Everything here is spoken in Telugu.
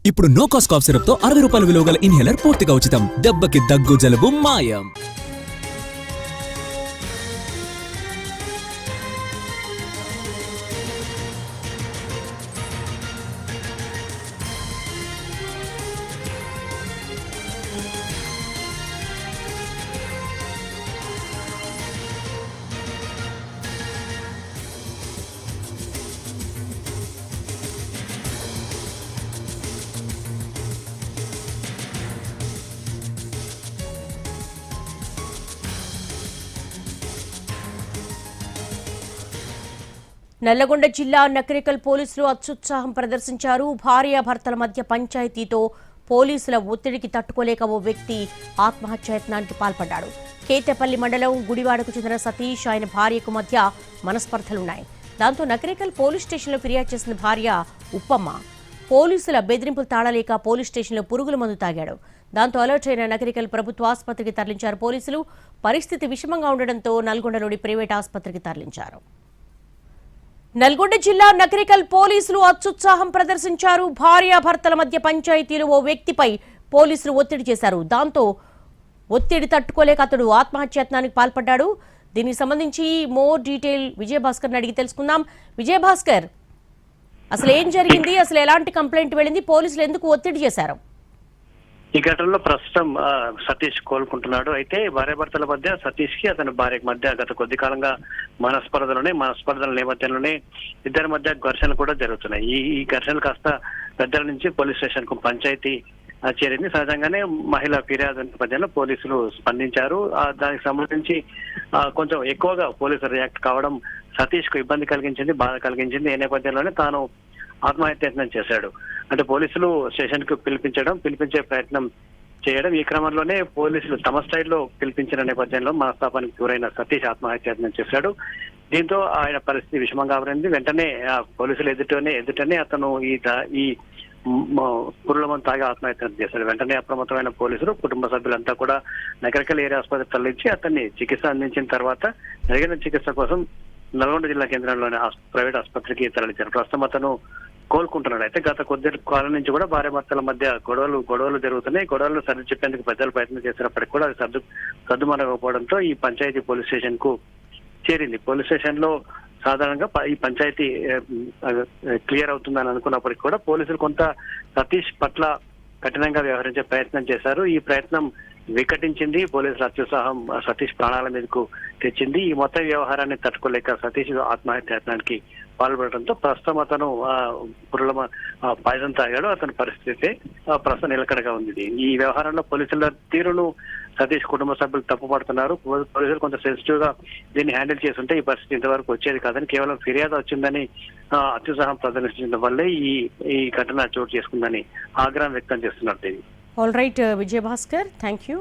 ఇప్పుడు నో కాస్ట్ కాఫ్ సిరప్ తో 60 రూపాయల విలువ గల ఇన్హేలర్ పూర్తిగా ఉచితం. దెబ్బకి దగ్గు జలుబు మాయం. నల్లగొండ జిల్లా నకరికల్ పోలీసులు అత్యుత్సాహం ప్రదర్శించారు. భార్యాభర్తల మధ్య పంచాయతీతో పోలీసుల ఒత్తిడికి తట్టుకోలేక ఓ వ్యక్తి ఆత్మహత్యాయత్నానికి పాల్పడ్డాడు. కేతేపల్లి మండలం గుడివాడకు చెందిన సతీష్, ఆయన భార్యకు మధ్య మనస్పర్ధలున్నాయి. దాంతో నకరికల్ పోలీస్ స్టేషన్లో ఫిర్యాదు చేసిన భార్య ఉప్పమ్మ పోలీసుల బెదిరింపులు తాళలేక పోలీస్ స్టేషన్లో పురుగుల మందు తాగాడు. దాంతో అలర్ట్ అయిన నకరికల్ ప్రభుత్వ ఆసుపత్రికి తరలించారు పోలీసులు. పరిస్థితి విషమంగా ఉండడంతో నల్గొండలోని ప్రైవేట్ ఆసుపత్రికి తరలించారు. నల్గొండ జిల్లా నకరికల్ పోలీసులు అత్యుత్సాహం ప్రదర్శించారు. భార్యాభర్తల మధ్య పంచాయతీలు ఓ వ్యక్తిపై పోలీసులు ఒత్తిడి చేశారు. దాంతో ఒత్తిడి తట్టుకోలేక అతడు ఆత్మహత్యాయత్నానికి పాల్పడ్డాడు. దీనికి సంబంధించి మోర్ డీటెయిల్ విజయభాస్కర్ అడిగి తెలుసుకుందాం. విజయభాస్కర్, అసలు ఏం జరిగింది? అసలు ఎలాంటి కంప్లైంట్ వెళ్ళింది? పోలీసులు ఎందుకు ఒత్తిడి చేశారు? ఈ ఘటనలో ప్రస్తుతం సతీష్ కోలుకుంటున్నాడు. అయితే భార్యాభర్తల మధ్య సతీష్ కి అతని భార్యకి మధ్య గత కొద్ది కాలంగా మనస్పర్ధల నేపథ్యంలోనే ఇద్దరి మధ్య ఘర్షణలు కూడా జరుగుతున్నాయి. ఈ ఘర్షణలు కాస్త పెద్దల నుంచి పోలీస్ స్టేషన్ కు పంచాయతీ చేరింది. సహజంగానే మహిళా ఫిర్యాదు నేపథ్యంలో పోలీసులు స్పందించారు. దానికి సంబంధించి కొంచెం ఎక్కువగా పోలీసులు రియాక్ట్ కావడం సతీష్ కు ఇబ్బంది కలిగించింది, బాధ కలిగించింది. ఈ నేపథ్యంలోనే తాను ఆత్మహత్యయత్నం చేశాడు. అంటే పోలీసులు స్టేషన్ కు పిలిపించే ప్రయత్నం చేయడం, ఈ క్రమంలోనే పోలీసులు తమ స్థాయిలో పిలిపించిన నేపథ్యంలో మనస్తాపానికి గురైన సతీష్ ఆత్మహత్యయత్నం చేశాడు. దీంతో ఆయన పరిస్థితి విషమంగా మారింది. వెంటనే పోలీసులు ఎదుటనే అతను ఈ పురుగుల మందు తాగి ఆత్మహత్యను చేశాడు. వెంటనే అప్రమత్తమైన పోలీసులు కుటుంబ సభ్యులంతా కూడా నకరికల్ ఏరియా ఆసుపత్రికి తరలించి అతన్ని చికిత్స అందించిన తర్వాత జరిగిన చికిత్స కోసం నల్గొండ జిల్లా కేంద్రంలోని ప్రైవేట్ ఆసుపత్రికి తరలించారు. ప్రస్తుతం అతను కోలుకుంటున్నాడు. అయితే గత కొద్ది కాలం నుంచి కూడా భార్యాభర్తల మధ్య గొడవలు జరుగుతున్నాయి. గొడవలు సరి చెప్పేందుకు పెద్దలు ప్రయత్నం చేసినప్పటికీ కూడా అది సర్దుమనకపోవడంతో ఈ పంచాయతీ పోలీస్ స్టేషన్ కు చేరింది. పోలీస్ స్టేషన్ లో సాధారణంగా ఈ పంచాయతీ క్లియర్ అవుతుందని అనుకున్నప్పటికీ కూడా పోలీసులు కొంత సతీష్ పట్ల కఠినంగా వ్యవహరించే ప్రయత్నం చేశారు. ఈ ప్రయత్నం వికటించింది. పోలీసుల అత్యుత్సాహం సతీష్ ప్రాణాల మీదకు తెచ్చింది. ఈ మొత్తం వ్యవహారాన్ని తట్టుకోలేక సతీష్ ఆత్మహత్యాయత్నానికి పాల్పడటంతో ప్రస్తుతం అతను పాయిజన్ తాగాడు. అతని పరిస్థితి ప్రస్తుతం నిలకడగా ఉంది. ఈ వ్యవహారంలో పోలీసుల తీరును సతీష్ కుటుంబ సభ్యులు తప్పుపడుతున్నారు. పోలీసులు కొంత సెన్సిటివ్ గా దీన్ని హ్యాండిల్ చేస్తుంటే ఈ పరిస్థితి ఇంతవరకు వచ్చేది కాదని, కేవలం ఫిర్యాదు వచ్చిందని అత్యుత్సాహం ప్రదర్శించడం వల్లే ఈ ఘటన చోటు చేసుకుందని ఆగ్రహం వ్యక్తం చేస్తున్నారు. All right Vijayabhaskar, thank you.